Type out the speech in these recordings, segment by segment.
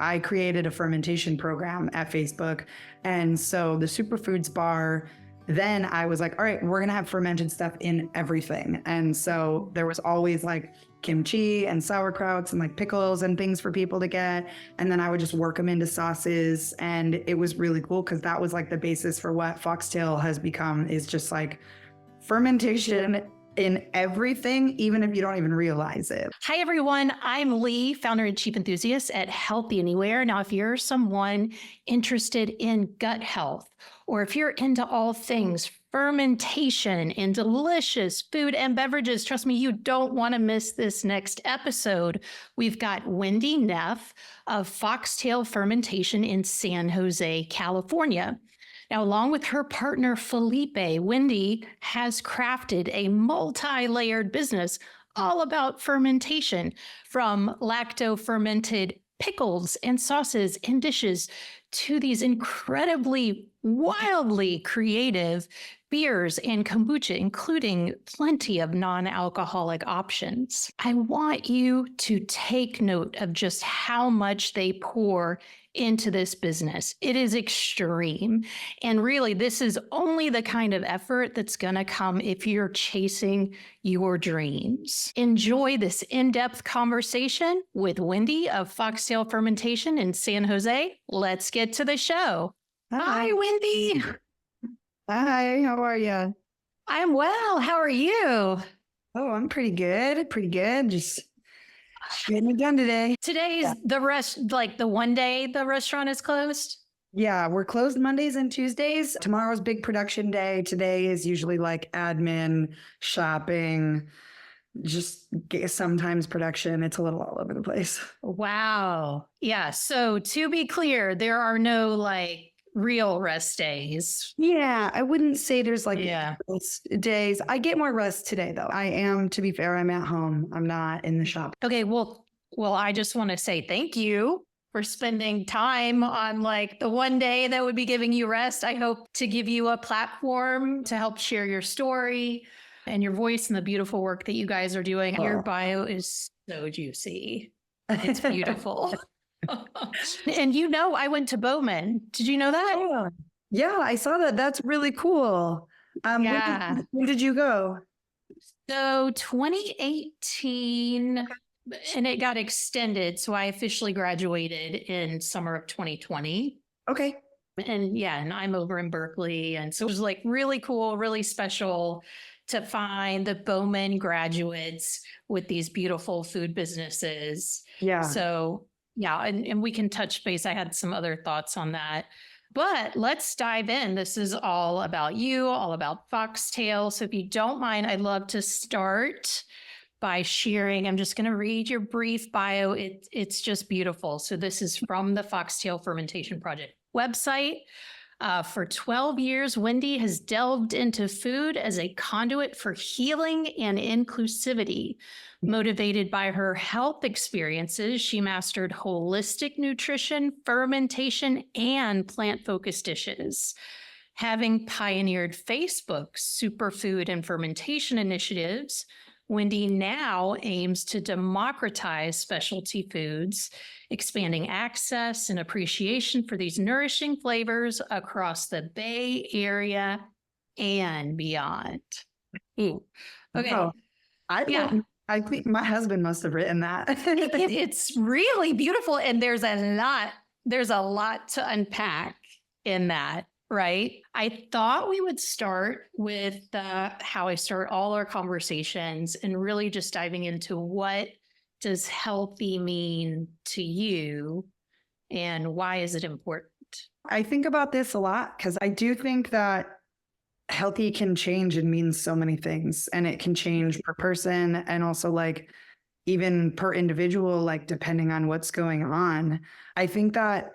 I created a fermentation program at Facebook. And so the superfoods bar, then I was like, all right, we're going to have fermented stuff in everything. And so there was always like kimchi and sauerkrauts and like pickles and things for people to get. And then I would just work them into sauces. And it was really cool because that was like the basis for what Foxtail has become, is just like fermentation in everything, even if you don't even realize it. Hi, everyone. I'm Lee, founder and chief enthusiast at Healthy Anywhere. Now, if you're someone interested in gut health, or if you're into all things fermentation and delicious food and beverages, trust me, you don't want to miss this next episode. We've got Wendy Neff of Foxtail Fermentation in San Jose, California. Now, along with her partner, Felipe, Wendy has crafted a multi-layered business all about fermentation, from lacto-fermented pickles and sauces and dishes to these incredibly, wildly creative beers and kombucha, including plenty of non-alcoholic options. I want you to take note of just how much they pour into this business. It is extreme. And really, this is only the kind of effort that's going to come if you're chasing your dreams. Enjoy this in-depth conversation with Wendy of Foxtail Fermentation in San Jose. Let's get to the show. Hi, Wendy. Hi, how are you? I'm well. How are you? Oh, I'm pretty good. Pretty good. Just getting it done today. Today's the one day the restaurant is closed? Yeah, we're closed Mondays and Tuesdays. Tomorrow's big production day. Today is usually like admin, shopping, just sometimes production. It's a little all over the place. Wow. Yeah. So to be clear, there are no like real rest days. Yeah, I wouldn't say there's like days. I get more rest today, though. I am, to be fair, I'm at home. I'm not in the shop. Okay, well, I just want to say thank you for spending time on like the one day that would be giving you rest. I hope to give you a platform to help share your story and your voice and the beautiful work that you guys are doing. Your bio is so juicy. It's beautiful. And I went to Bowman. Did you know that? Yeah, I saw that. That's really cool. Yeah. When did you go? So 2018, and it got extended. So I officially graduated in summer of 2020. Okay. And I'm over in Berkeley. And so it was like really cool, really special to find the Bowman graduates with these beautiful food businesses. Yeah. So yeah, and we can touch base. I had some other thoughts on that, but let's dive in. This is all about you, all about Foxtail. So if you don't mind, I'd love to start by sharing. I'm just going to read your brief bio. It's just beautiful. So this is from the Foxtail Fermentation Project website. For 12 years, Wendy has delved into food as a conduit for healing and inclusivity. Motivated by her health experiences, she mastered holistic nutrition, fermentation, and plant-focused dishes. Having pioneered Facebook's superfood and fermentation initiatives, Wendy now aims to democratize specialty foods, expanding access and appreciation for these nourishing flavors across the Bay Area and beyond. Ooh. Okay. Oh, I think my husband must have written that. It's really beautiful. And there's a lot to unpack in that, right? I thought we would start with how I start all our conversations and really just diving into what does healthy mean to you and why is it important? I think about this a lot because I do think that healthy can change and mean so many things, and it can change per person and also like even per individual, like depending on what's going on. I think that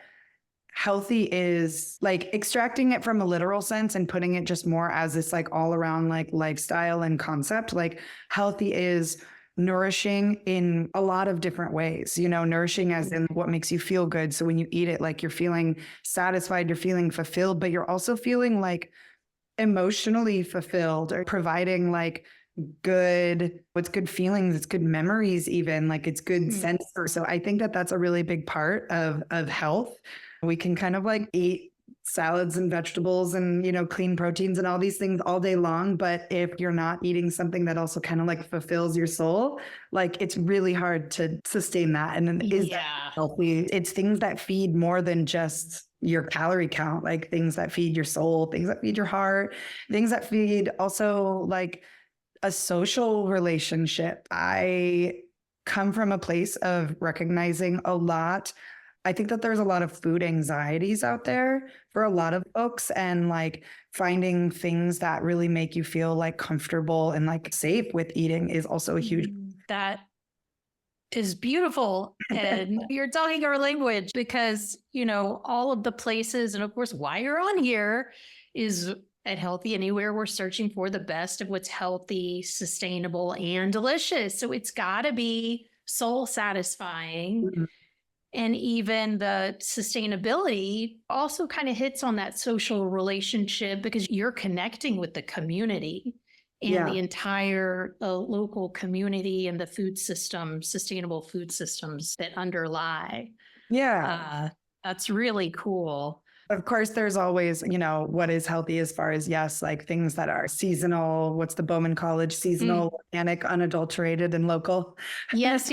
healthy is like extracting it from a literal sense and putting it just more as this like all around like lifestyle and concept. Like healthy is nourishing in a lot of different ways, nourishing as in what makes you feel good. So when you eat it, like you're feeling satisfied, you're feeling fulfilled, but you're also feeling like emotionally fulfilled, or providing like it's good feelings, it's good memories, even like it's good sense. So I think that that's a really big part of health. We can kind of like eat salads and vegetables and, you know, clean proteins and all these things all day long. But if you're not eating something that also kind of like fulfills your soul, like it's really hard to sustain that. And then is that healthy? It's things that feed more than just your calorie count, like things that feed your soul, things that feed your heart, things that feed also like a social relationship. I come from a place of recognizing a lot. I think that there's a lot of food anxieties out there for a lot of folks, and like finding things that really make you feel like comfortable and like safe with eating is also a huge. That is beautiful. And you're talking our language because, you know, all of the places, and of course, why you're on here is at Healthy Anywhere. We're searching for the best of what's healthy, sustainable, and delicious. So it's got to be soul satisfying. Mm-hmm. And even the sustainability also kind of hits on that social relationship because you're connecting with the community and the entire local community and the food systems, sustainable food systems that underlie. Yeah. That's really cool. Of course, there's always, you know, what is healthy as far as, yes, like things that are seasonal. What's the Bowman College? Seasonal, organic, unadulterated, and local. Yes.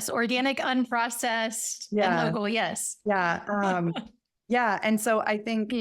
Organic, unprocessed, and local. Yes. Yeah. Yeah. And so I think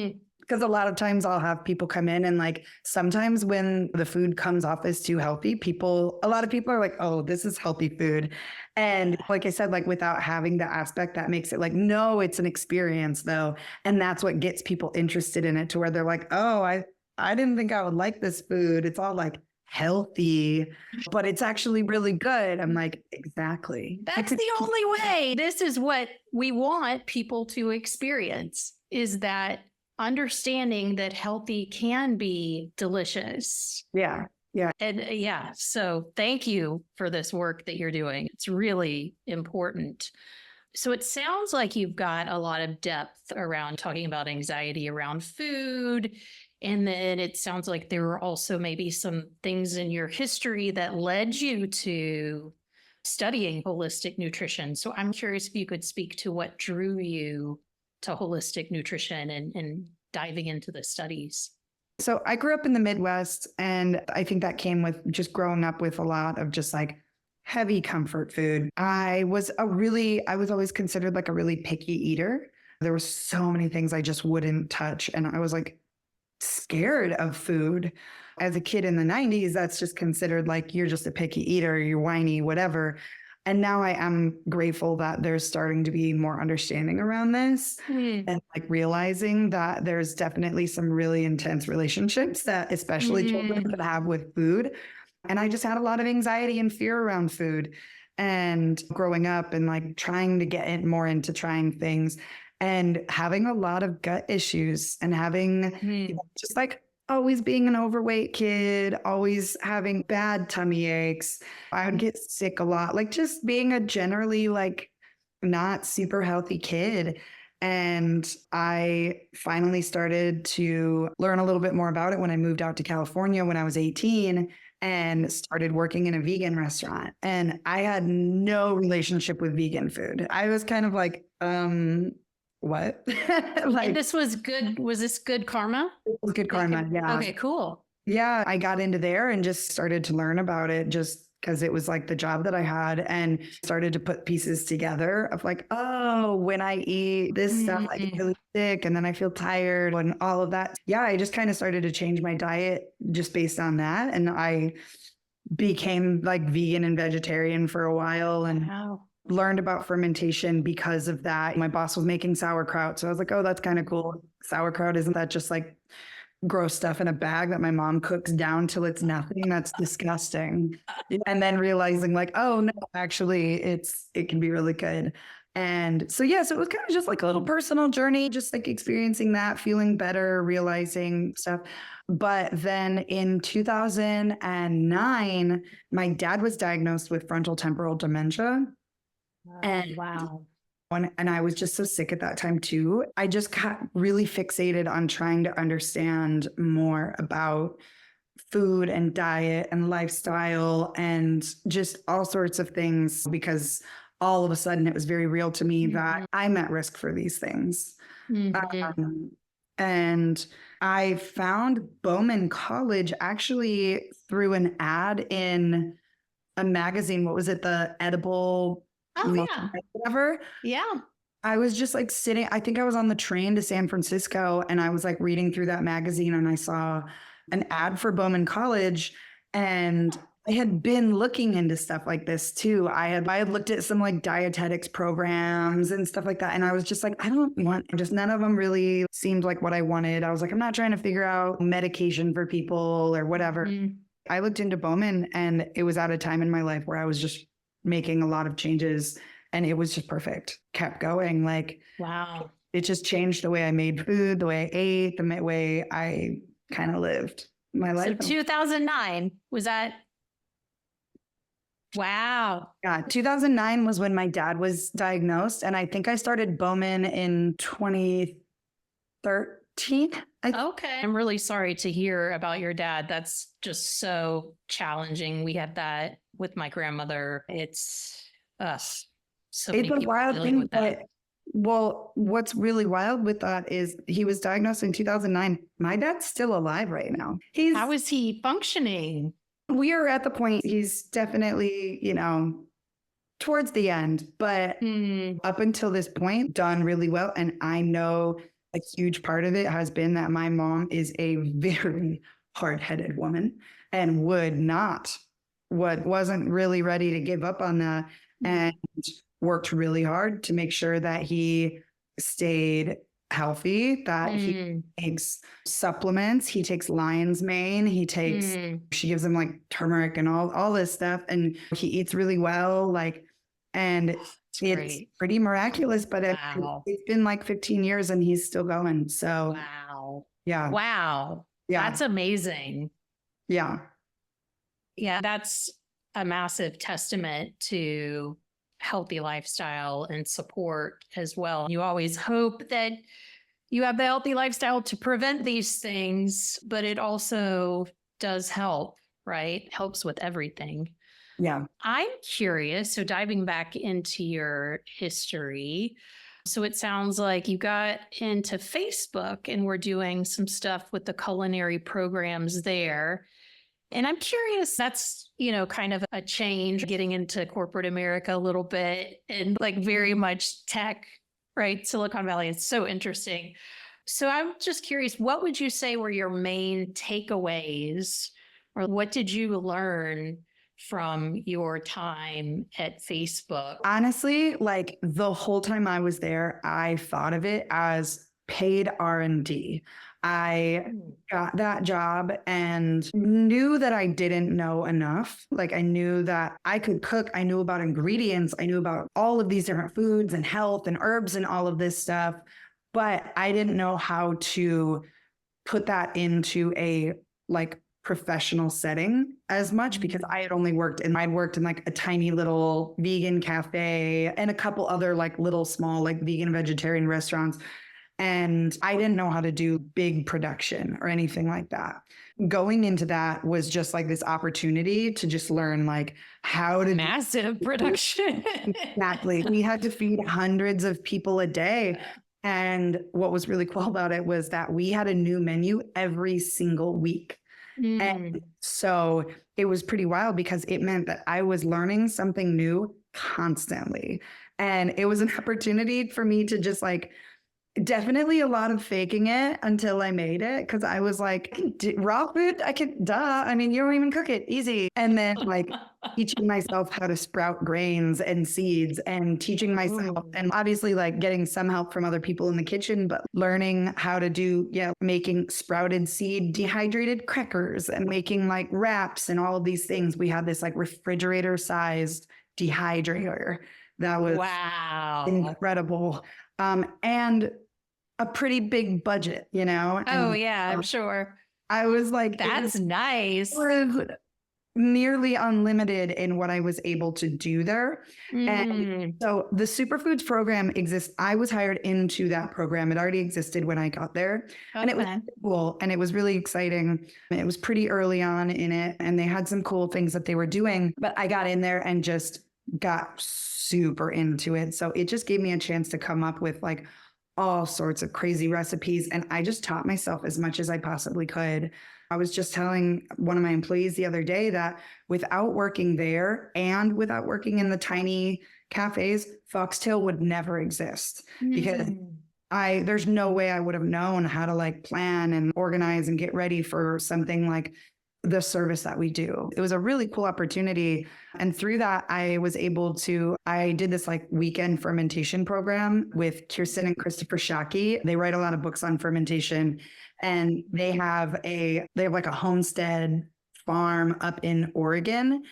because a lot of times I'll have people come in and like sometimes when the food comes off as too healthy, a lot of people are like, oh, this is healthy food. And like I said, like without having the aspect that makes it like, no, it's an experience though. And that's what gets people interested in it to where they're like, oh, I didn't think I would like this food. It's all like healthy, but it's actually really good. I'm like, exactly. That's the only way. This is what we want people to experience, is that understanding that healthy can be delicious. Yeah. And so thank you for this work that you're doing. It's really important. So it sounds like you've got a lot of depth around talking about anxiety around food. And then it sounds like there were also maybe some things in your history that led you to studying holistic nutrition. So I'm curious if you could speak to what drew you to holistic nutrition and diving into the studies. So I grew up in the Midwest, and I think that came with just growing up with a lot of just like heavy comfort food. I was always considered like a really picky eater. There were so many things I just wouldn't touch. And I was like scared of food. As a kid in the 90s, that's just considered like you're just a picky eater, you're whiny, whatever. And now I am grateful that there's starting to be more understanding around this and like realizing that there's definitely some really intense relationships that especially children could have with food. And I just had a lot of anxiety and fear around food and growing up and like trying to get more into trying things and having a lot of gut issues and having you know, just like always being an overweight kid, always having bad tummy aches. I would get sick a lot, like just being a generally like not super healthy kid. And I finally started to learn a little bit more about it when I moved out to California when I was 18 and started working in a vegan restaurant. And I had no relationship with vegan food. I was kind of like, what? Like, and this was good. Was this good karma? It was good karma. Yeah. Okay, cool. Yeah. I got into there and just started to learn about it just because it was like the job that I had, and started to put pieces together of like, oh, when I eat this stuff, I get really sick and then I feel tired and all of that. Yeah. I just kind of started to change my diet just based on that. And I became like vegan and vegetarian for a while and learned about fermentation because of that. My boss was making sauerkraut. So I was like, oh, that's kind of cool. Sauerkraut, isn't that just like gross stuff in a bag that my mom cooks down till it's nothing? That's disgusting. And then realizing like, oh no, actually it can be really good. And so, yeah, so it was kind of just like a little personal journey, just like experiencing that, feeling better, realizing stuff. But then in 2009, my dad was diagnosed with frontal temporal dementia. And wow. And I was just so sick at that time too. I just got really fixated on trying to understand more about food and diet and lifestyle and just all sorts of things, because all of a sudden it was very real to me that I'm at risk for these things. And I found Bowman College actually through an ad in a magazine. What was it? The Edible, whatever. Yeah. I was just like sitting, I think I was on the train to San Francisco, and I was like reading through that magazine, and I saw an ad for Bowman College, and I had been looking into stuff like this too. I had looked at some like dietetics programs and stuff like that. And I was just like, I don't want, just none of them really seemed like what I wanted. I was like, I'm not trying to figure out medication for people or whatever. I looked into Bowman, and it was at a time in my life where I was just making a lot of changes, and it was just perfect. Kept going. Like, wow. It just changed the way I made food, the way I ate, the way I kind of lived my life. So 2009, was that? Wow. Yeah, 2009 was when my dad was diagnosed, and I think I started Bowman in 2013. Okay. I'm really sorry to hear about your dad. That's just so challenging. We had that with my grandmother. It's us. So It's a wild thing, but what's really wild with that is he was diagnosed in 2009. My dad's still alive right now. How is he functioning? We are at the point, he's definitely, towards the end, but up until this point, done really well. And I know a huge part of it has been that my mom is a very hard-headed woman and wasn't really ready to give up on that, and worked really hard to make sure that he stayed healthy, that he takes supplements, he takes lion's mane, she gives him like turmeric and all this stuff, and he eats really well, like, and it's pretty miraculous, but it's been like 15 years and he's still going. So wow, that's amazing. Yeah, that's a massive testament to healthy lifestyle and support as well. You always hope that you have the healthy lifestyle to prevent these things, but it also does help, right? Helps with everything. Yeah. I'm curious. So diving back into your history. So it sounds like you got into Facebook and were doing some stuff with the culinary programs there. And I'm curious, that's, kind of a change, getting into corporate America a little bit and like very much tech, right? Silicon Valley is so interesting. So I'm just curious, what would you say were your main takeaways, or what did you learn from your time at Facebook? Honestly, like the whole time I was there, I thought of it as paid R&D. I got that job and knew that I didn't know enough. Like, I knew that I could cook. I knew about ingredients. I knew about all of these different foods and health and herbs and all of this stuff. But I didn't know how to put that into a like professional setting as much, because I had only worked in like a tiny little vegan cafe and a couple other like little small like vegan vegetarian restaurants. And I didn't know how to do big production or anything like that. Going into that was just like this opportunity to just learn like how to massive production. Exactly. We had to feed hundreds of people a day. And what was really cool about it was that we had a new menu every single week. And so it was pretty wild, because it meant that I was learning something new constantly. And it was an opportunity for me to just like, definitely a lot of faking it until I made it. Cause I was like, raw food, I mean, you don't even cook it, easy. And then like teaching myself how to sprout grains and seeds, and teaching myself, and obviously like getting some help from other people in the kitchen, but learning how to do, making sprouted seed dehydrated crackers and making like wraps and all of these things. We had this like refrigerator sized dehydrator that was incredible. And a pretty big budget, Oh, yeah, I'm sure. I was like, that's nice. nearly unlimited in what I was able to do there. And so the superfoods program exists. I was hired into that program. It already existed when I got there. And it was Okay. cool. And it was really exciting. It was pretty early on in it. And they had some cool things that they were doing. But I got in there and just got super into it. So it just gave me a chance to come up with like all sorts of crazy recipes. And I just taught myself as much as I possibly could. I was just telling one of my employees the other day that without working there and without working in the tiny cafes, Foxtail would never exist because there's no way I would have known how to like plan and organize and get ready for something like the service that we do. It was a really cool opportunity. And through that, I did this like weekend fermentation program with Kirsten and Christopher Shockey. They write a lot of books on fermentation, and they have like a homestead farm up in Oregon.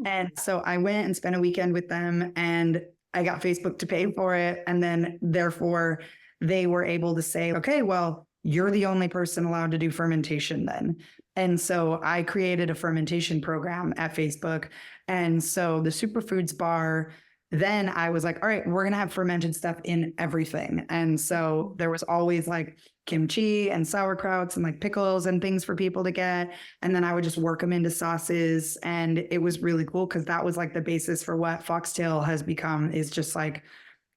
And so I went and spent a weekend with them, and I got Facebook to pay for it. And then therefore they were able to say, okay, well, you're the only person allowed to do fermentation then. And so I created a fermentation program at Facebook. And so the superfoods bar, then I was like, all right, we're going to have fermented stuff in everything. And so there was always like kimchi and sauerkrauts and like pickles and things for people to get. And then I would just work them into sauces. And it was really cool because that was like the basis for what Foxtail has become, is just like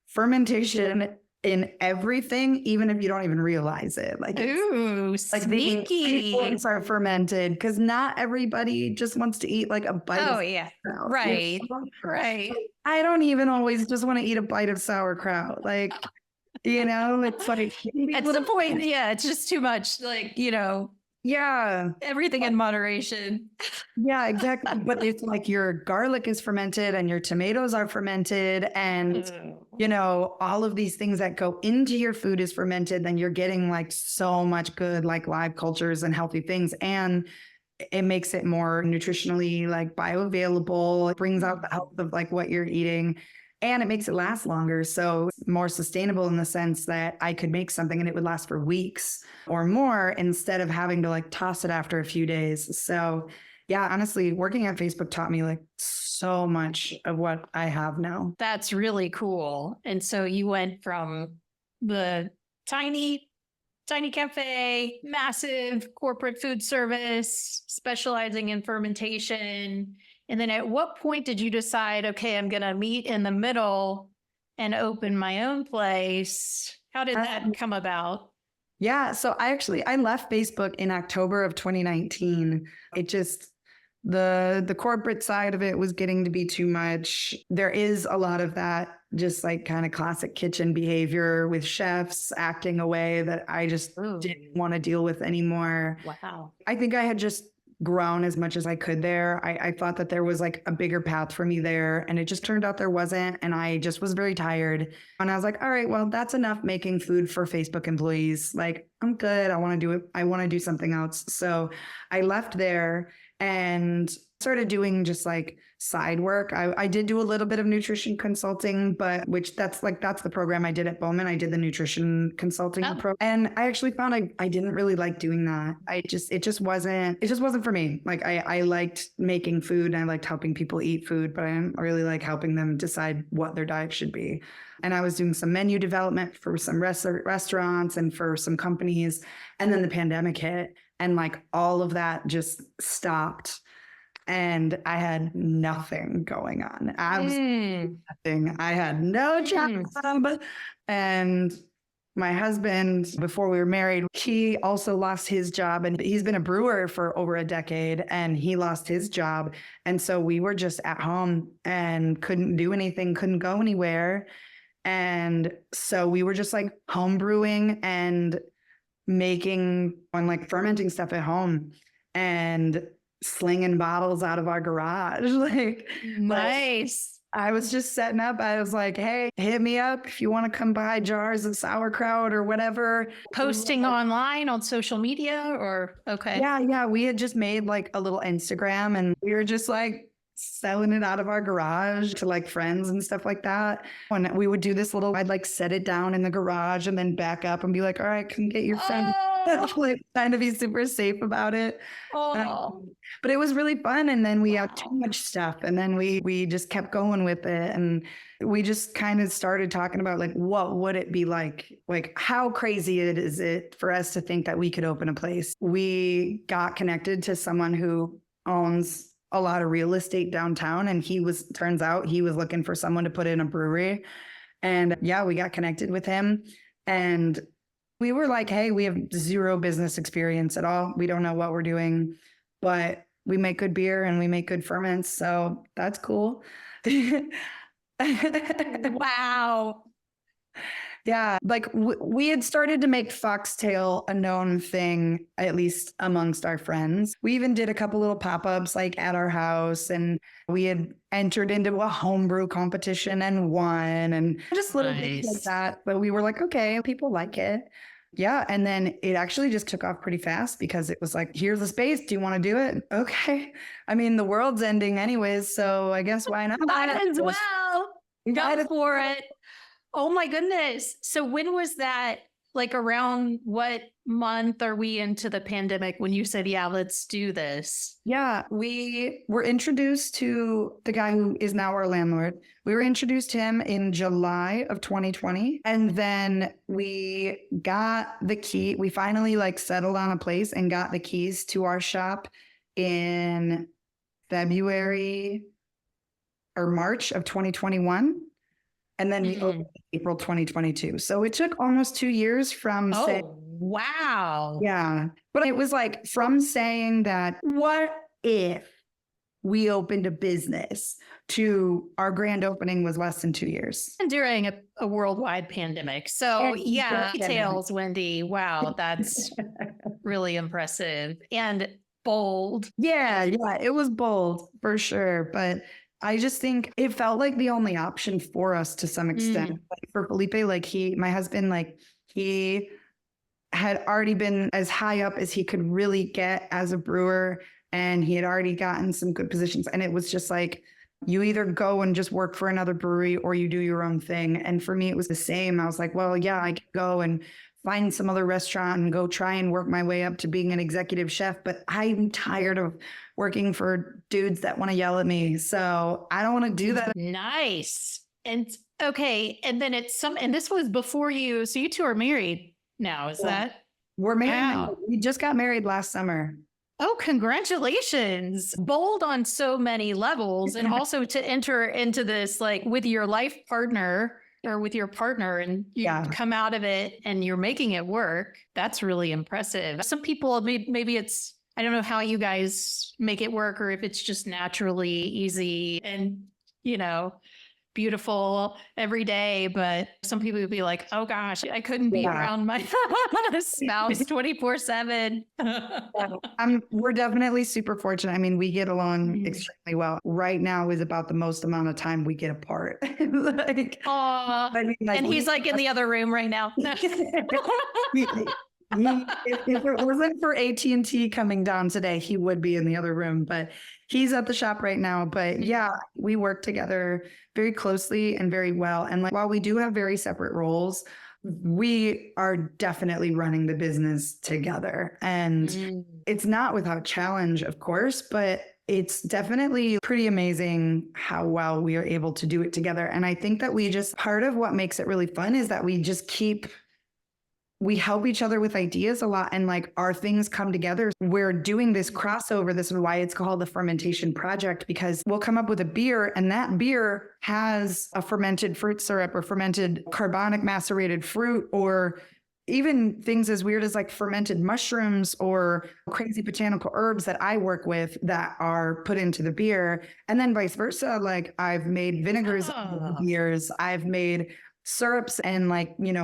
fermentation in everything, even if you don't even realize it. Like, ooh, like sneaky. things are fermented because not everybody just wants to eat like a bite. Oh, of yeah. sauerkraut. Right. Right. I don't even always just want to eat a bite of sauerkraut. Like, it's like At some point, yeah, it's just too much. Like, yeah. everything in moderation. Yeah, exactly. But it's like your garlic is fermented and your tomatoes are fermented, and all of these things that go into your food is fermented. Then you're getting like so much good like live cultures and healthy things, and it makes it more nutritionally like bioavailable. It brings out the health of like what you're eating. And it makes it last longer. So more sustainable in the sense that I could make something and it would last for weeks or more instead of having to like toss it after a few days. So yeah, honestly, working at Facebook taught me like so much of what I have now. That's really cool. And so you went from the tiny cafe, massive corporate food service, specializing in fermentation. And then at what point did you decide, okay, I'm going to meet in the middle and open my own place? How did that come about? Yeah. So I left Facebook in October of 2019. It just, the corporate side of it was getting to be too much. There is a lot of that, just like kind of classic kitchen behavior with chefs acting a way that I just didn't want to deal with anymore. Wow. I think I had just grown as much as I could there. I thought that there was like a bigger path for me there, and it just turned out there wasn't. And I just was very tired. And I was like, all right, well, that's enough making food for Facebook employees. Like, I'm good. I want to do it. I want to do something else. So I left there and started doing just like side work. I did do a little bit of nutrition consulting, but that's the program I did at Bowman. I did the nutrition consulting program. And I actually found I didn't really like doing that. It just wasn't for me. Like I liked making food and I liked helping people eat food, but I didn't really like helping them decide what their diet should be. And I was doing some menu development for some restaurants and for some companies. And then the pandemic hit and like all of that just stopped. And I had nothing going on. Absolutely nothing. I had no job. And my husband, before we were married, he also lost his job, and he's been a brewer for over a decade, and he lost his job. And so we were just at home and couldn't do anything, couldn't go anywhere. And so we were just like home brewing and making and like fermenting stuff at home and slinging bottles out of our garage. Like, nice. I was just setting up. I was like, hey, hit me up if you want to come buy jars of sauerkraut or whatever. Posting online on social media or okay. Yeah. We had just made like a little Instagram and we were just like selling it out of our garage to like friends and stuff like that. When we would do this I'd like set it down in the garage and then back up and be like, all right, come get your friend. like trying to be super safe about it. Oh, But it was really fun. And then we had too much stuff. And then we just kept going with it. And we just kind of started talking about like, what would it be like? Like, how crazy is it for us to think that we could open a place? We got connected to someone who owns a lot of real estate downtown. And turns out he was looking for someone to put in a brewery. And yeah, we got connected with him. And we were like, hey, we have zero business experience at all. We don't know what we're doing, but we make good beer and we make good ferments. So that's cool. wow. Yeah. Like we had started to make foxtail a known thing, at least amongst our friends. We even did a couple little pop-ups like at our house, and we had entered into a homebrew competition and won, and just little things like that. But we were like, okay, people like it. Yeah. And then it actually just took off pretty fast because it was like, here's the space. Do you want to do it? Okay. I mean, the world's ending anyways. So I guess why not? Might as well. Go for it. Oh my goodness. So when was that? Like around what month are we into the pandemic when you said, yeah, let's do this? Yeah, we were introduced to the guy who is now our landlord. We were introduced to him in July of 2020. And then we got the key. We finally like settled on a place and got the keys to our shop in February or March of 2021. And then we opened April 2022. So it took almost 2 years from saying, wow. Yeah. But it was like from saying that, what if we opened a business, to our grand opening was less than 2 years. And during a worldwide pandemic. So yeah, details, Wendy. Wow, that's really impressive and bold. Yeah, it was bold for sure. But I just think it felt like the only option for us to some extent. Like for Felipe, like my husband, like he had already been as high up as he could really get as a brewer. And he had already gotten some good positions. And it was just like, you either go and just work for another brewery or you do your own thing. And for me, it was the same. I was like, well, yeah, I could go and find some other restaurant and go try and work my way up to being an executive chef. But I'm tired of working for dudes that want to yell at me. So I don't want to do that. Nice. And okay. And then and this was before you. So you two are married now. Is that? We're married. Wow. We just got married last summer. Oh, congratulations. Bold on so many levels. And also to enter into this, like with your life partner or with your partner, and you come out of it and you're making it work. That's really impressive. Some people, maybe it's, I don't know how you guys make it work, or if it's just naturally easy and, beautiful every day. But some people would be like, oh gosh, I couldn't be around my spouse 24/7. We're definitely super fortunate. I mean, we get along extremely well. Right now is about the most amount of time we get apart. And he's like in the other room right now. If it wasn't for AT&T coming down today, he would be in the other room, but he's at the shop right now. But yeah, we work together very closely and very well. And like, while we do have very separate roles, we are definitely running the business together. And it's not without challenge, of course, but it's definitely pretty amazing how well we are able to do it together. And I think that part of what makes it really fun is that we help each other with ideas a lot, and like our things come together. We're doing this crossover. This is why it's called the Fermentation Project, because we'll come up with a beer and that beer has a fermented fruit syrup or fermented carbonic macerated fruit, or even things as weird as like fermented mushrooms or crazy botanical herbs that I work with that are put into the beer. And then vice versa. Like I've made vinegars over the years. I've made syrups and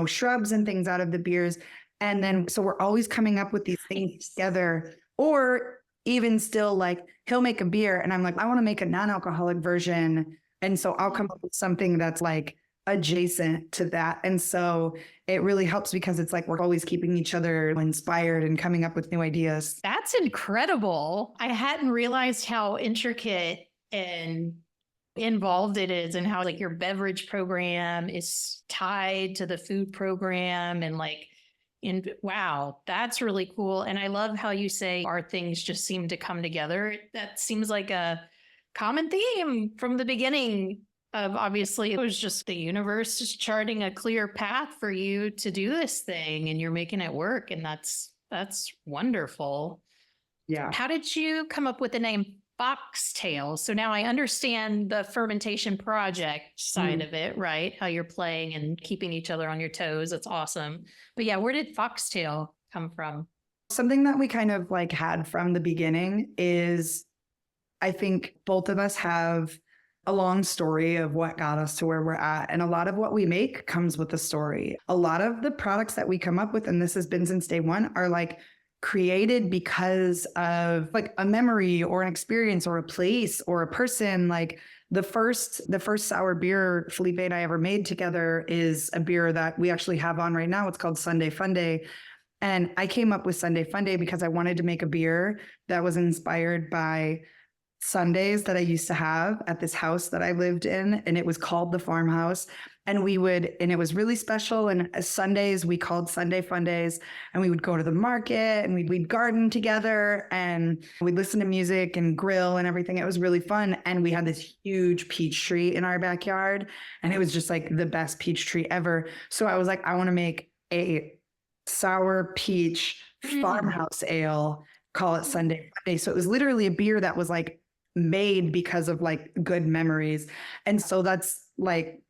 shrubs and things out of the beers. And then, so we're always coming up with these things together. Or even still, like he'll make a beer and I'm like, I want to make a non-alcoholic version. And so I'll come up with something that's like adjacent to that. And so it really helps because it's like, we're always keeping each other inspired and coming up with new ideas. That's incredible. I hadn't realized how intricate and involved it is, and how like your beverage program is tied to the food program, and like And wow, that's really cool. And I love how you say our things just seem to come together. That seems like a common theme from the beginning of, obviously it was just the universe just charting a clear path for you to do this thing and you're making it work. And that's wonderful. Yeah. How did you come up with the name Foxtail? So now I understand the fermentation project side of it, right? How you're playing and keeping each other on your toes. That's awesome. But yeah, where did Foxtail come from? Something that we kind of like had from the beginning is I think both of us have a long story of what got us to where we're at. And a lot of what we make comes with a story. A lot of the products that we come up with, and this has been since day one, are like created because of like a memory or an experience or a place or a person. Like the first sour beer Felipe and I ever made together is a beer that we actually have on right now. It's called Sunday Funday. And I came up with Sunday Funday because I wanted to make a beer that was inspired by Sundays that I used to have at this house that I lived in, and it was called the Farmhouse. And it was really special. And Sundays we called Sunday Fun Days, and we would go to the market and we'd garden together and we'd listen to music and grill and everything. It was really fun. And we had this huge peach tree in our backyard, and it was just like the best peach tree ever. So I was like, I want to make a sour peach farmhouse ale, call it Sunday Fun Day. So it was literally a beer that was like made because of like good memories. And so that's like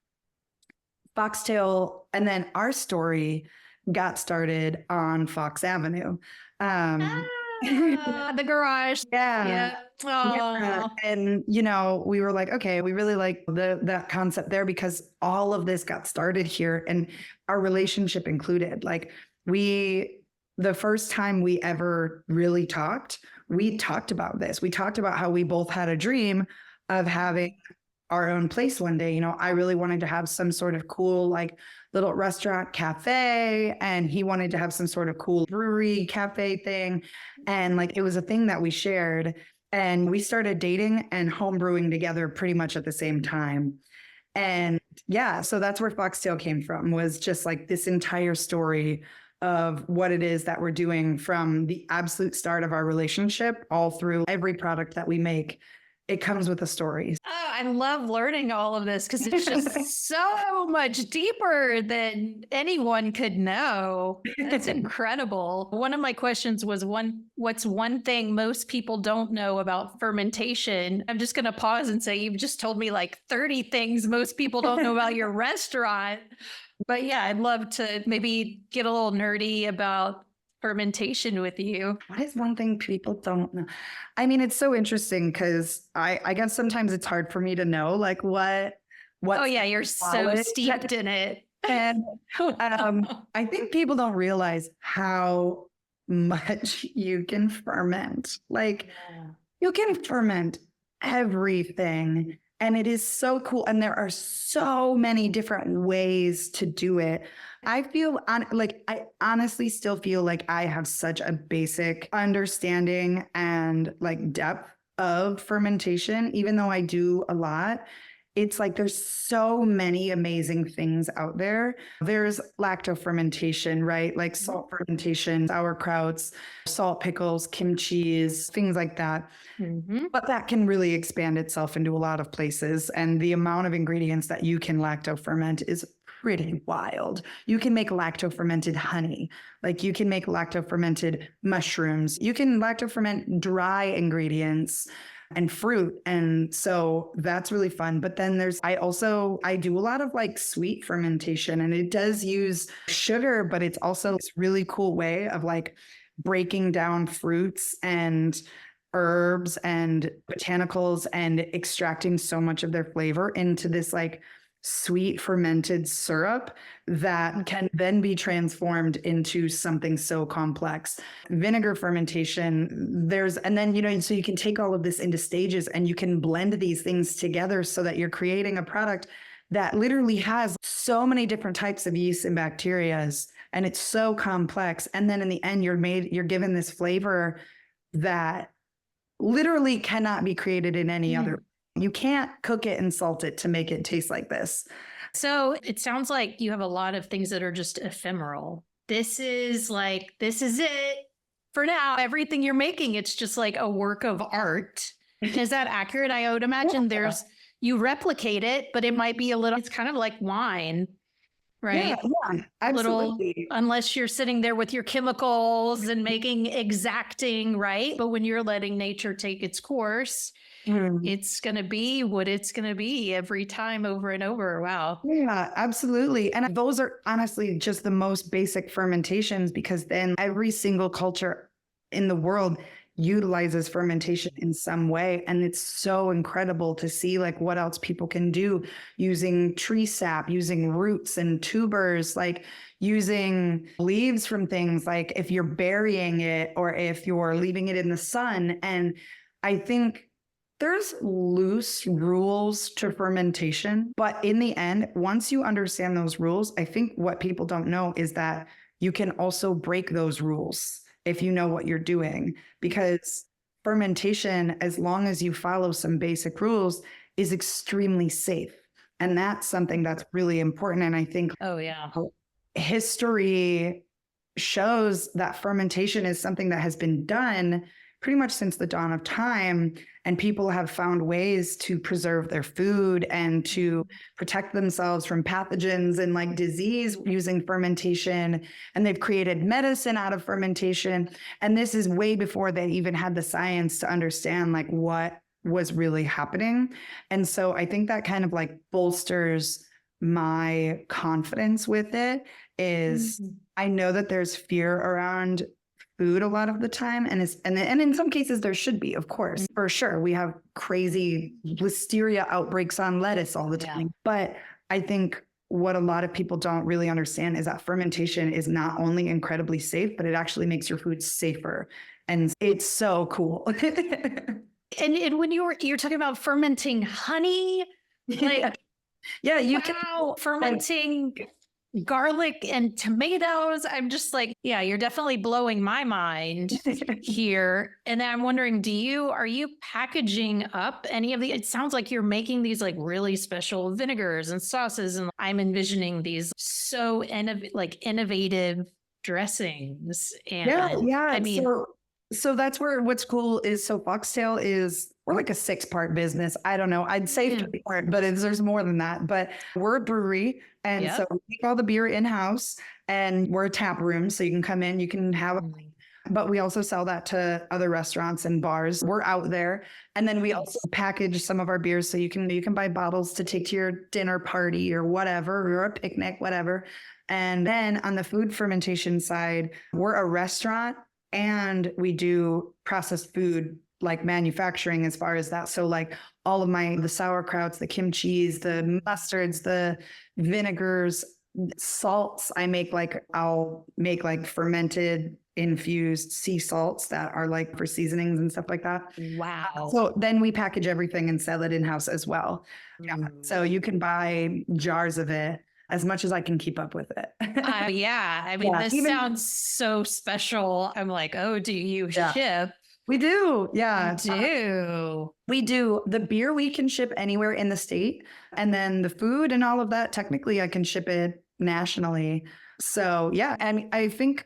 Foxtail. And then our story got started on Fox Avenue. The garage. Yeah. Yeah. And, we were like, okay, we really like that concept there because all of this got started here and our relationship included. Like the first time we ever really talked, we talked about this. We talked about how we both had a dream of having our own place one day. I really wanted to have some sort of cool, like little restaurant cafe, and he wanted to have some sort of cool brewery cafe thing. And like, it was a thing that we shared, and we started dating and homebrewing together pretty much at the same time. And yeah, so that's where Foxtail came from, was just like this entire story of what it is that we're doing from the absolute start of our relationship all through every product that we make. It comes with a story. Oh, I love learning all of this because it's just so much deeper than anyone could know. It's incredible. One of my questions was what's one thing most people don't know about fermentation? I'm just going to pause and say, you've just told me like 30 things most people don't know about your restaurant. But yeah, I'd love to maybe get a little nerdy about fermentation with you. What is one thing people don't know? I mean, it's so interesting because I guess sometimes it's hard for me to know like what. Oh yeah, you're so steeped in it. And I think people don't realize how much you can ferment. Like you can ferment everything. And it is so cool. And there are so many different ways to do it. I honestly still feel like I have such a basic understanding and like depth of fermentation, even though I do a lot. It's like there's so many amazing things out there. There's lacto fermentation, right? Like salt fermentation, sauerkrauts, salt pickles, kimchis, things like that. Mm-hmm. But that can really expand itself into a lot of places. And the amount of ingredients that you can lacto ferment is pretty wild. You can make lacto fermented honey. Like you can make lacto fermented mushrooms. You can lacto ferment dry ingredients and fruit. And so that's really fun. But then I do a lot of like sweet fermentation, and it does use sugar, but it's also this really cool way of like breaking down fruits and herbs and botanicals and extracting so much of their flavor into this like sweet fermented syrup that can then be transformed into something so complex. Vinegar fermentation, so you can take all of this into stages and you can blend these things together so that you're creating a product that literally has so many different types of yeast and bacterias, and it's so complex. And then in the end, you're given this flavor that literally cannot be created in any other. You can't cook it and salt it to make it taste like this. So it sounds like you have a lot of things that are just ephemeral. this is it for now. Everything you're making, it's just like a work of art. Is that accurate? I would imagine you replicate it, but it might be it's kind of like wine, right? Yeah, absolutely. Unless you're sitting there with your chemicals and making exacting, right? But when you're letting nature take its course, it's going to be what it's going to be every time over and over. Wow. Yeah, absolutely. And those are honestly just the most basic fermentations, because then every single culture in the world utilizes fermentation in some way. And it's so incredible to see like what else people can do using tree sap, using roots and tubers, like using leaves from things, like if you're burying it or if you're leaving it in the sun. And I think there's loose rules to fermentation, but in the end, once you understand those rules, I think what people don't know is that you can also break those rules if you know what you're doing, because fermentation, as long as you follow some basic rules, is extremely safe. And that's something that's really important. And I think history shows that fermentation is something that has been done pretty much since the dawn of time, and people have found ways to preserve their food and to protect themselves from pathogens and like disease using fermentation. And they've created medicine out of fermentation. And this is way before they even had the science to understand like what was really happening. And so I think that kind of like bolsters my confidence with it. Is I know that there's fear around food a lot of the time. And in some cases there should be, of course, for sure. We have crazy listeria outbreaks on lettuce all the time. But I think what a lot of people don't really understand is that fermentation is not only incredibly safe, but it actually makes your food safer. And it's so cool. And when you're talking about fermenting honey, like you can fermenting garlic and tomatoes. I'm just like, you're definitely blowing my mind here. And I'm wondering, are you packaging up any of it sounds like you're making these like really special vinegars and sauces. And I'm envisioning these so innovative dressings. And I mean, so that's where what's cool is, so Foxtail is, we're like a 6-part business. I don't know. I'd say 3-part, but there's more than that. But we're a brewery. And so we make all the beer in-house, and we're a tap room. So you can come in, you can have but we also sell that to other restaurants and bars. We're out there. And then we also package some of our beers. So you can buy bottles to take to your dinner party or whatever, or a picnic, whatever. And then on the food fermentation side, we're a restaurant, and we do processed food, like manufacturing as far as that. So like all of the sauerkrauts, the kimchis, the mustards, the vinegars, salts, I'll make like fermented infused sea salts that are like for seasonings and stuff like that. Wow. So then we package everything and sell it in-house as well. So you can buy jars of it, as much as I can keep up with it. I mean, this sounds so special. I'm like, oh, do you ship? We do. Yeah. We do. The beer we can ship anywhere in the state. And then the food and all of that, technically I can ship it nationally. So and I think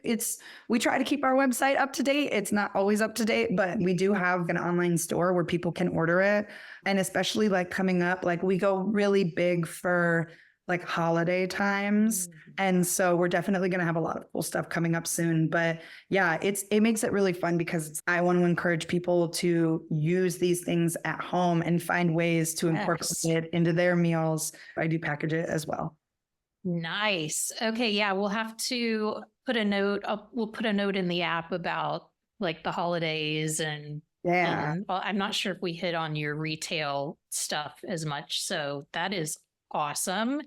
we try to keep our website up to date. It's not always up to date, but we do have an online store where people can order it. And especially like coming up, like we go really big for like holiday times. And so we're definitely going to have a lot of cool stuff coming up soon. But it makes it really fun, because I want to encourage people to use these things at home and find ways to incorporate it into their meals. I do package it as well. Nice. Okay. Yeah. We'll have to put a note. We'll put a note in the app about like the holidays and I'm not sure if we hit on your retail stuff as much. So that is awesome.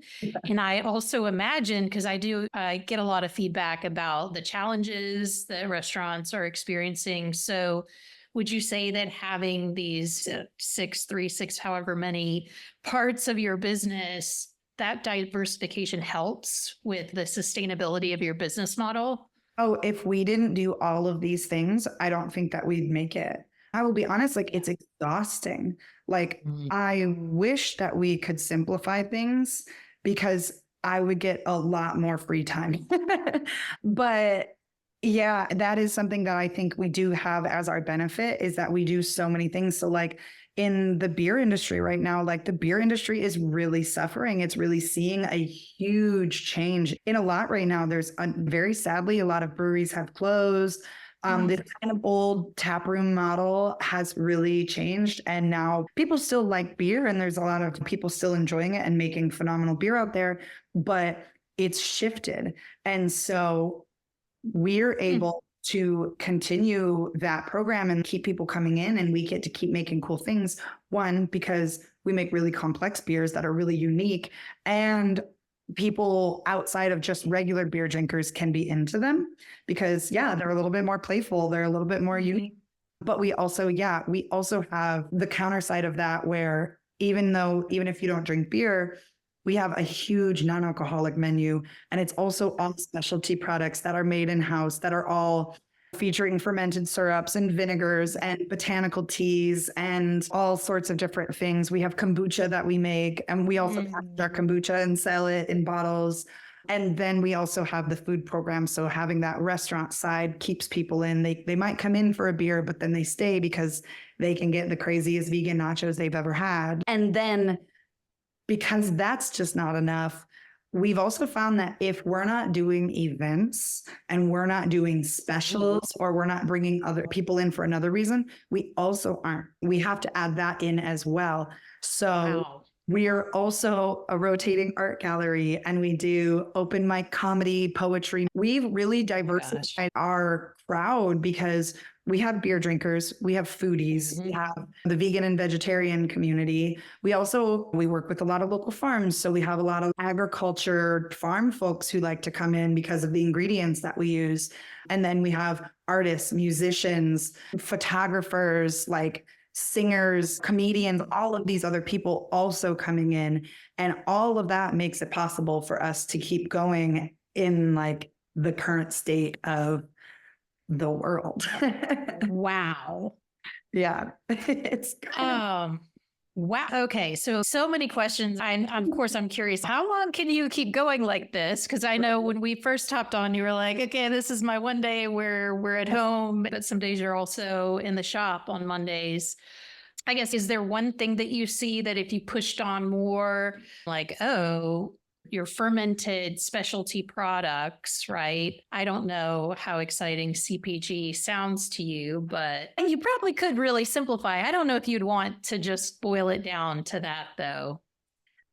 And I also imagine, because I get a lot of feedback about the challenges that restaurants are experiencing. So would you say that having these 6, however many parts of your business, that diversification helps with the sustainability of your business model? Oh, if we didn't do all of these things, I don't think that we'd make it. I will be honest, like it's exhausting. Like I wish that we could simplify things, because I would get a lot more free time. But yeah, that is something that I think we do have as our benefit, is that we do so many things. So like in the beer industry right now, like the beer industry is really suffering. It's really seeing a huge change in a lot right now. There's very sadly, a lot of breweries have closed. This kind of old taproom model has really changed. And now people still like beer, and there's a lot of people still enjoying it and making phenomenal beer out there, but it's shifted. And so we're able to continue that program and keep people coming in, and we get to keep making cool things. One, because we make really complex beers that are really unique, and people outside of just regular beer drinkers can be into them because they're a little bit more playful. They're a little bit more unique. But we also have the counter side of that, where even if you don't drink beer, we have a huge non-alcoholic menu, and it's also all specialty products that are made in-house, that are all featuring fermented syrups and vinegars and botanical teas and all sorts of different things. We have kombucha that we make, and we also package our kombucha and sell it in bottles. And then we also have the food program. So having that restaurant side keeps people in. They might come in for a beer, but then they stay because they can get the craziest vegan nachos they've ever had. And then, because that's just not enough, we've also found that if we're not doing events and we're not doing specials, or we're not bringing other people in for another reason, we have to add that in as well. So we are also a rotating art gallery, and we do open mic comedy, poetry. We've really diversified our crowd because we have beer drinkers, we have foodies, we have the vegan and vegetarian community. We work with a lot of local farms. So we have a lot of agriculture farm folks who like to come in because of the ingredients that we use. And then we have artists, musicians, photographers, like singers, comedians, all of these other people also coming in. And all of that makes it possible for us to keep going in like the current state of the world. Wow. Yeah. It's wow. Okay. So many questions. Of course, I'm curious. How long can you keep going like this? Because I know when we first hopped on, you were like, okay, this is my one day where we're at home, but some days you're also in the shop on Mondays. I guess, is there one thing that you see that if you pushed on more, like, your fermented specialty products, right? I don't know how exciting CPG sounds to you, but you probably could really simplify. I don't know if you'd want to just boil it down to that, though.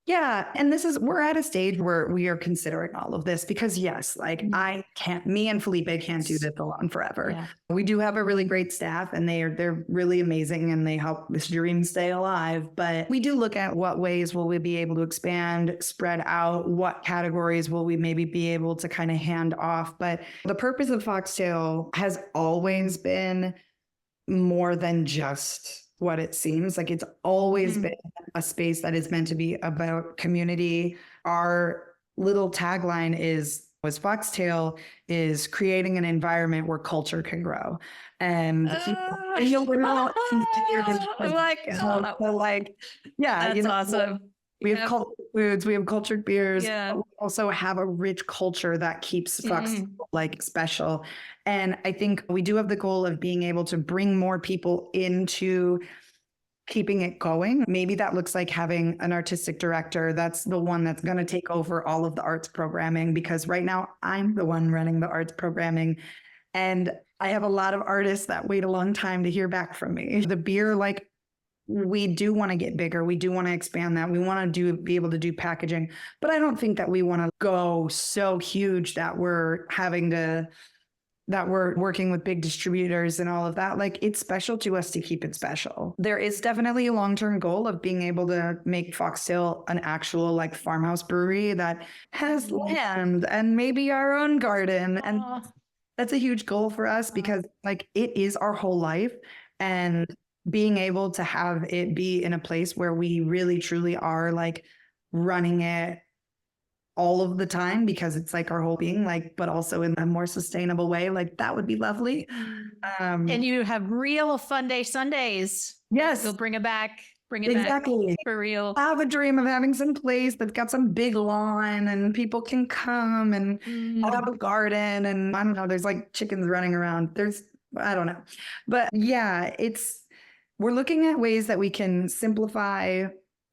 Yeah. And we're at a stage where we are considering all of this because yes, like me and Felipe can't do this alone forever. Yeah. We do have a really great staff, and they're really amazing, and they help this dream stay alive. But we do look at what ways will we be able to expand, spread out, what categories will we maybe be able to kind of hand off. But the purpose of Foxtail has always been more than just what it seems. Like it's always been a space that is meant to be about community. Our little tagline was Foxtail is creating an environment where culture can grow. And we're not that's awesome. We have cultured foods, we have cultured beers. Yeah. We also have a rich culture that keeps Foxtail like special. And I think we do have the goal of being able to bring more people into keeping it going. Maybe that looks like having an artistic director. That's the one that's going to take over all of the arts programming, because right now I'm the one running the arts programming. And I have a lot of artists that wait a long time to hear back from me. The beer, like, we do want to get bigger. We do want to expand that. We want to be able to do packaging, but I don't think that we want to go so huge that we're working with big distributors and all of that. Like, it's special to us to keep it special. There is definitely a long-term goal of being able to make Foxtail an actual like farmhouse brewery that has land and maybe our own garden. And that's a huge goal for us because like it is our whole life, and being able to have it be in a place where we really truly are like running it all of the time, because it's like our whole being, like, but also in a more sustainable way, like that would be lovely. And you have real fun day Sundays. Yes. You'll bring Bring it back Exactly. for real. I have a dream of having some place that's got some big lawn and people can come and I have a garden and I don't know, there's like chickens running around. I don't know. But yeah, we're looking at ways that we can simplify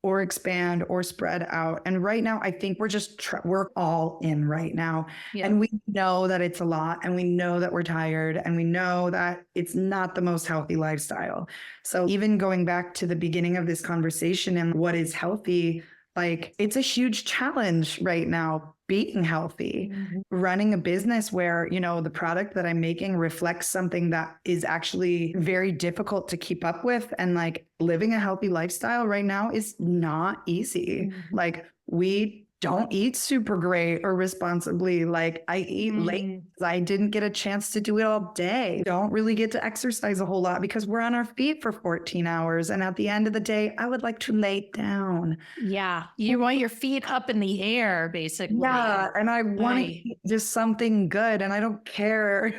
or expand or spread out. And right now, I think we're all in right now. Yeah. And we know that it's a lot and we know that we're tired and we know that it's not the most healthy lifestyle. So even going back to the beginning of this conversation and what is healthy, like it's a huge challenge right now, being healthy, running a business where, the product that I'm making reflects something that is actually very difficult to keep up with. And like living a healthy lifestyle right now is not easy. Like we don't eat super great or responsibly. Like I eat late. I didn't get a chance to do it all day. Don't really get to exercise a whole lot because we're on our feet for 14 hours. And at the end of the day, I would like to lay down. Yeah. You want your feet up in the air, basically. Yeah. And I want to eat just something good and I don't care.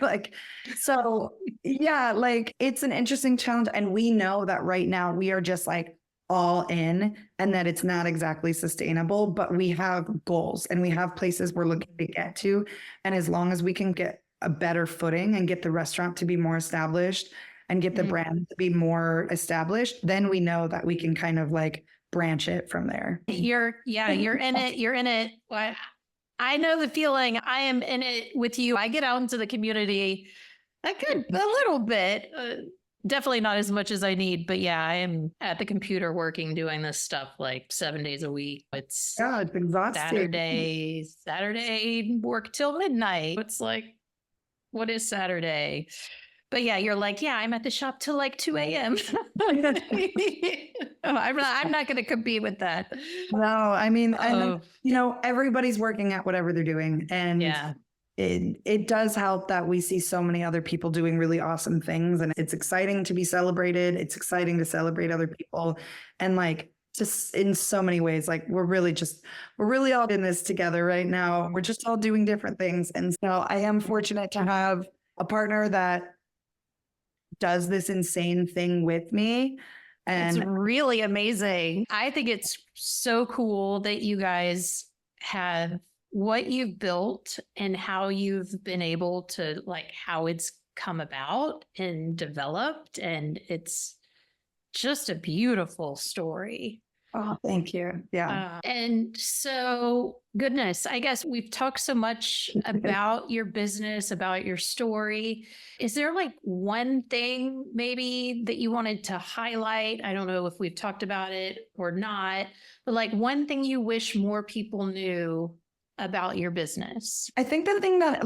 So yeah, like it's an interesting challenge. And we know that right now we are just like all in and that it's not exactly sustainable, but we have goals and we have places we're looking to get to. And as long as we can get a better footing and get the restaurant to be more established and get the brand to be more established, then we know that we can kind of like branch it from there. You're in it. You're in it. Well, I know the feeling. I am in it with you. I get out into the community a little bit. Definitely not as much as I need, but yeah, I am at the computer working, doing this stuff like 7 days a week. It's exhausting. Saturday work till midnight. It's like, what is Saturday? But yeah, you're like, yeah, I'm at the shop till like 2 a.m. I'm not going to compete with that. No, I mean, everybody's working at whatever they're doing. And yeah. It does help that we see so many other people doing really awesome things. And it's exciting to be celebrated. It's exciting to celebrate other people. And like, just in so many ways, like we're really all in this together right now. We're just all doing different things. And so I am fortunate to have a partner that does this insane thing with me. And it's really amazing. I think it's so cool that you guys have what you've built and how you've been able to how it's come about and developed. And it's just a beautiful story. Oh, thank you. Yeah. And so, goodness, I guess we've talked so much about your business, about your story. Is there one thing maybe that you wanted to highlight? I don't know if we've talked about it or not, but one thing you wish more people knew about your business. I think the thing that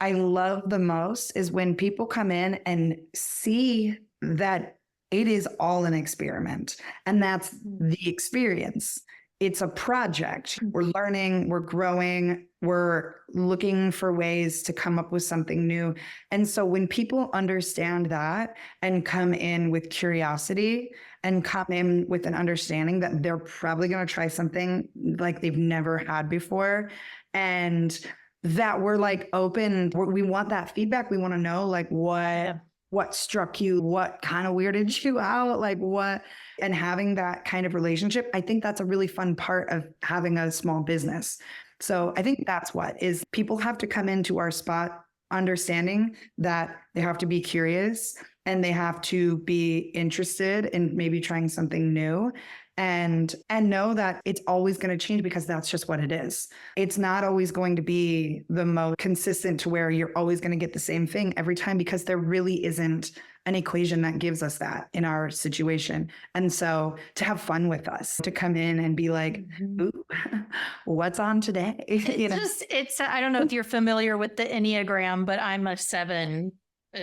I love the most is when people come in and see that it is all an experiment, and that's the experience. It's a project. We're learning, we're growing, we're looking for ways to come up with something new. And so when people understand that and come in with curiosity and come in with an understanding that they're probably going to try something like they've never had before, and that we're open, we want that feedback. We want to know what struck you, what kind of weirded you out, what, and having that kind of relationship. I think that's a really fun part of having a small business. So I think that's what is people have to come into our spot understanding that they have to be curious and they have to be interested in maybe trying something new and know that it's always going to change because that's just what it is. It's not always going to be the most consistent to where you're always going to get the same thing every time because there really isn't an equation that gives us that in our situation. And so to have fun with us, to come in and be like, ooh, what's on today? I don't know if you're familiar with the Enneagram, but I'm a 7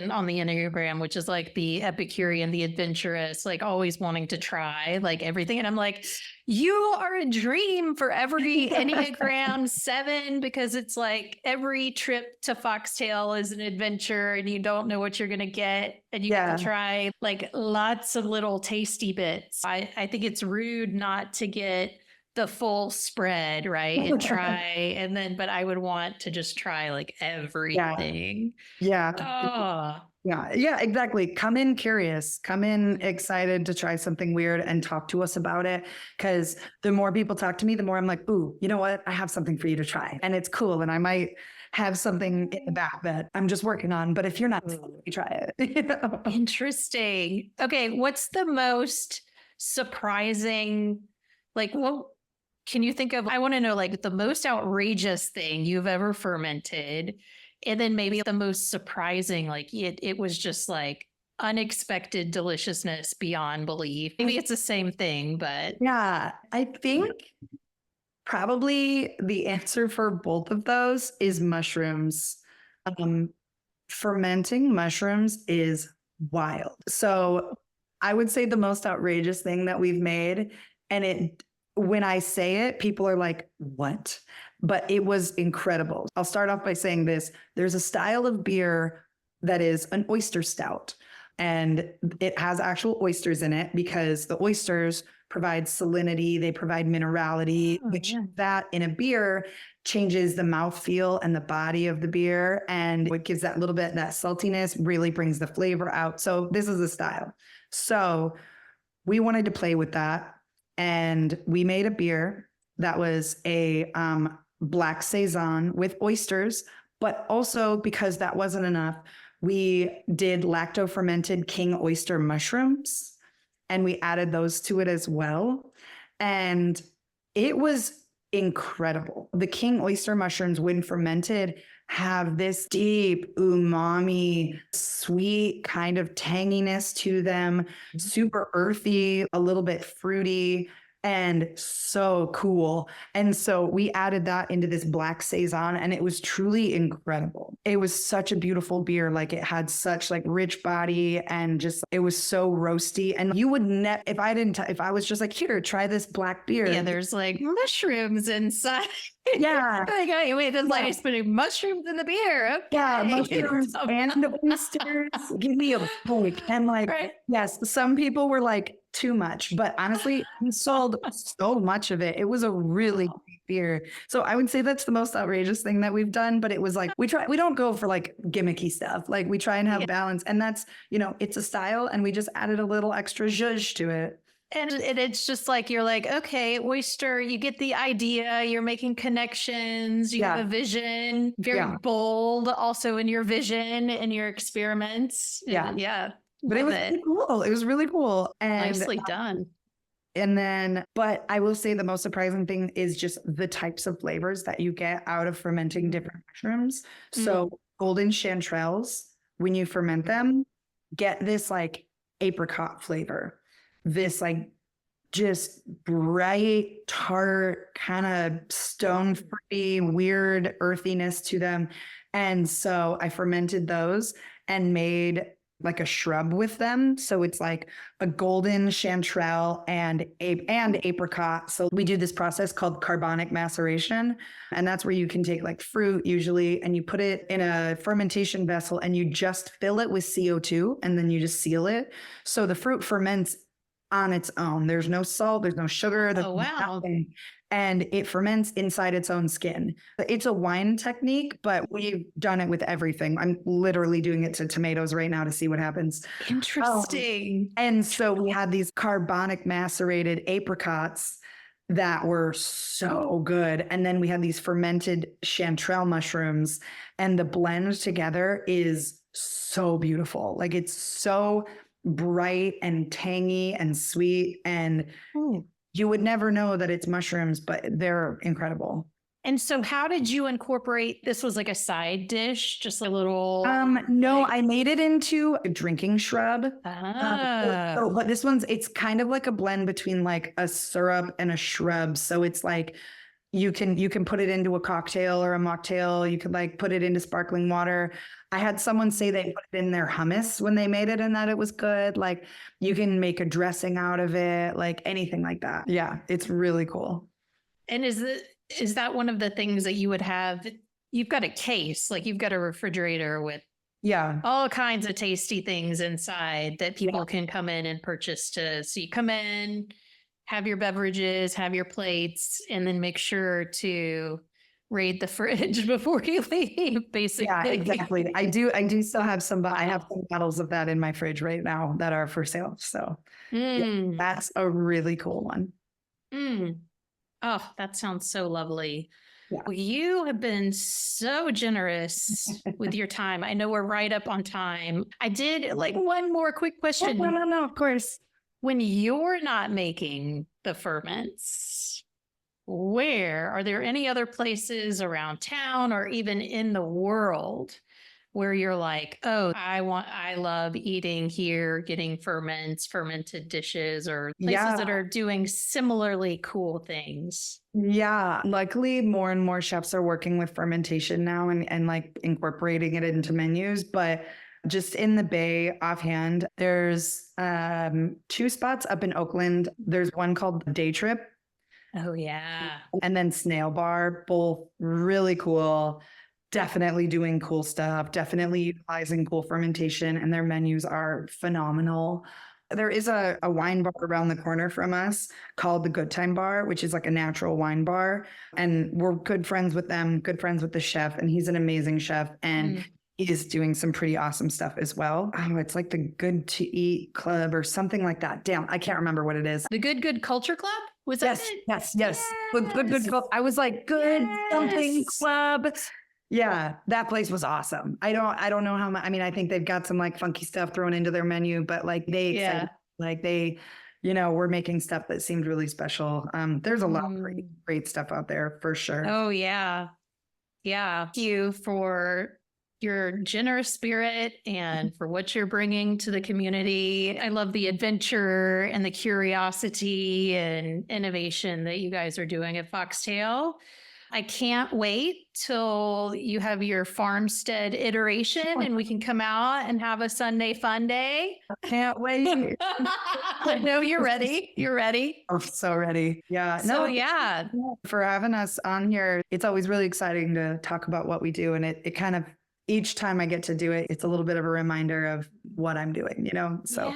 on the Enneagram, which is the Epicurean, the adventurous, always wanting to try everything. And I'm like, you are a dream for every Enneagram 7, because it's every trip to Foxtail is an adventure and you don't know what you're going to get. And you can try lots of little tasty bits. I think it's rude not to get the full spread, right? And try, and then, but I would want to just try like everything. Yeah. Oh, Yeah, exactly. Come in curious, come in excited to try something weird and talk to us about it. Because the more people talk to me, the more I'm like, ooh, you know what? I have something for you to try. And it's cool. And I might have something in the back that I'm just working on. But if you're not, you try it. You know? interesting. Okay. What's the most surprising, like, what can you think of? I want to know, like, the most outrageous thing you've ever fermented. And then maybe the most surprising, like it was just like unexpected deliciousness beyond belief. Maybe it's the same thing, but Yeah, I think probably the answer for both of those is mushrooms. Um, Fermenting mushrooms is wild. So I would say the most outrageous thing that we've made, and when I say it, people are like, what? But it was incredible. I'll start off by saying this. There's a style of beer that is an oyster stout, and it has actual oysters in it because the oysters provide salinity, they provide minerality, which that in a beer changes the mouthfeel and the body of the beer. And it gives that little bit, that saltiness really brings the flavor out. So this is a style. So we wanted to play with that. And we made a beer that was a black saison with oysters, but also because that wasn't enough, we did lacto fermented king oyster mushrooms and we added those to it as well. And it was incredible. The king oyster mushrooms, when fermented, have this deep umami, sweet kind of tanginess to them, super earthy, a little bit fruity, and so cool. And so we added that into this black saison and it was truly incredible. It was such a beautiful beer. Like it had such like rich body and just, it was so roasty. And you would never, if I was just like, here, try this black beer. yeah, there's like mushrooms inside. Yeah. Like, oh, wait, there's like putting mushrooms in the beer. Okay. Yeah, mushrooms and oysters. Give me a break. And like, Right. yes, some people were like, too much, but honestly, we sold so much of it. It was a really great beer. So I would say that's the most outrageous thing that we've done, but it was like, we don't go for like gimmicky stuff. Like we try and have balance, and that's, it's a style, and we just added a little extra zhuzh to it. And it's just like, you're like, okay, oyster, you get the idea, you're making connections, you have a vision, very bold also in your vision and your experiments. Yeah. But it was really cool. It was really cool. And nicely done. And then, but I will say the most surprising thing is just the types of flavors that you get out of fermenting different mushrooms. So golden chanterelles, when you ferment them, get this like apricot flavor, this like just bright, tart, kind of stone fruity, weird earthiness to them. And so I fermented those and made like a shrub with them. So it's like a golden chanterelle and apricot. So we do this process called carbonic maceration. And that's where you can take like fruit usually, and you put it in a fermentation vessel and you just fill it with CO2 and then you just seal it. So the fruit ferments on its own. There's no salt, there's no sugar. There's nothing. And it ferments inside its own skin. It's a wine technique, but we've done it with everything. I'm literally doing it to tomatoes right now to see what happens. Interesting. And so we had these carbonic macerated apricots that were so good. And then we had these fermented chanterelle mushrooms, and the blend together is so beautiful. Like it's so bright and tangy and sweet, and you would never know that it's mushrooms, but they're incredible. And so how did you incorporate, this was like a side dish, just a little? No, I made it into a drinking shrub. But this it's kind of like a blend between like a syrup and a shrub. So it's like, you can put it into a cocktail or a mocktail. You could like put it into sparkling water. I had someone say they put it in their hummus when they made it and that it was good. Like you can make a dressing out of it, like anything like that. Yeah, it's really cool. And is that one of the things that you would have? You've got a case, like you've got a refrigerator with all kinds of tasty things inside that people can come in and purchase so you come in, have your beverages, have your plates, and then make sure to raid the fridge before you leave, basically. Yeah, exactly. I do still have I have some bottles of that in my fridge right now that are for sale. So yeah, that's a really cool one. Oh, that sounds so lovely. Yeah. Well, you have been so generous with your time. I know we're right up on time. I did like one more quick question. No, of course. When you're not making the ferments, where are there any other places around town or even in the world where you're like, oh, I love eating here, getting fermented dishes, or places that are doing similarly cool things? Yeah. Luckily, more and more chefs are working with fermentation now and like incorporating it into menus. But just in the Bay offhand, there's 2 spots up in Oakland. There's one called Day Trip. Oh, yeah. And then Snail Bar, both really cool. Definitely doing cool stuff, definitely utilizing cool fermentation, and their menus are phenomenal. There is a wine bar around the corner from us called the Good Time Bar, which is like a natural wine bar. And we're good friends with them, good friends with the chef, and he's an amazing chef. And he is doing some pretty awesome stuff as well. Oh, it's like the Good to Eat Club or something like that. Damn, I can't remember what it is. The Good Culture Club? Was that it? Yes. Good Club. I was like, good something club. Yeah, that place was awesome. I don't know how much. I mean, I think they've got some like funky stuff thrown into their menu, but like they were making stuff that seemed really special. There's a lot of great stuff out there for sure. Oh yeah. Yeah. Thank you for your generous spirit and for what you're bringing to the community. I love the adventure and the curiosity and innovation that you guys are doing at Foxtail. I can't wait till you have your farmstead iteration and we can come out and have a Sunday fun day. Can't wait. No, you're ready. You're ready. I'm so ready. Yeah. Yeah. For having us on here. It's always really exciting to talk about what we do. And it kind of, each time I get to do it, it's a little bit of a reminder of what I'm doing, So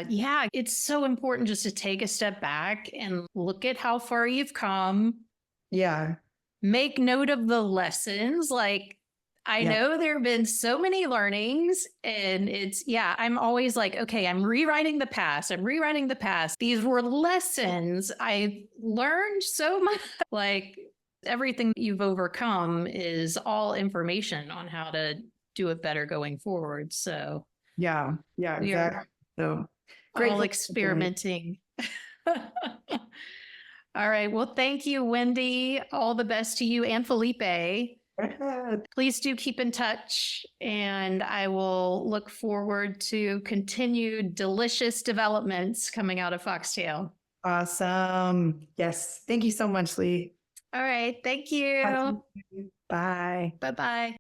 yeah. It's so important just to take a step back and look at how far you've come. Yeah. Make note of the lessons. Like, I know there have been so many learnings, and I'm always like, okay, I'm rewriting the past. These were lessons. I learned so much. Like, everything that you've overcome is all information on how to do it better going forward. So yeah, exactly. So great experimenting. All right. Well, thank you, Wendy. All the best to you and Felipe. Please do keep in touch, and I will look forward to continued delicious developments coming out of Foxtail. Awesome. Yes. Thank you so much, Lee. All right. Thank you. Bye. Bye-bye.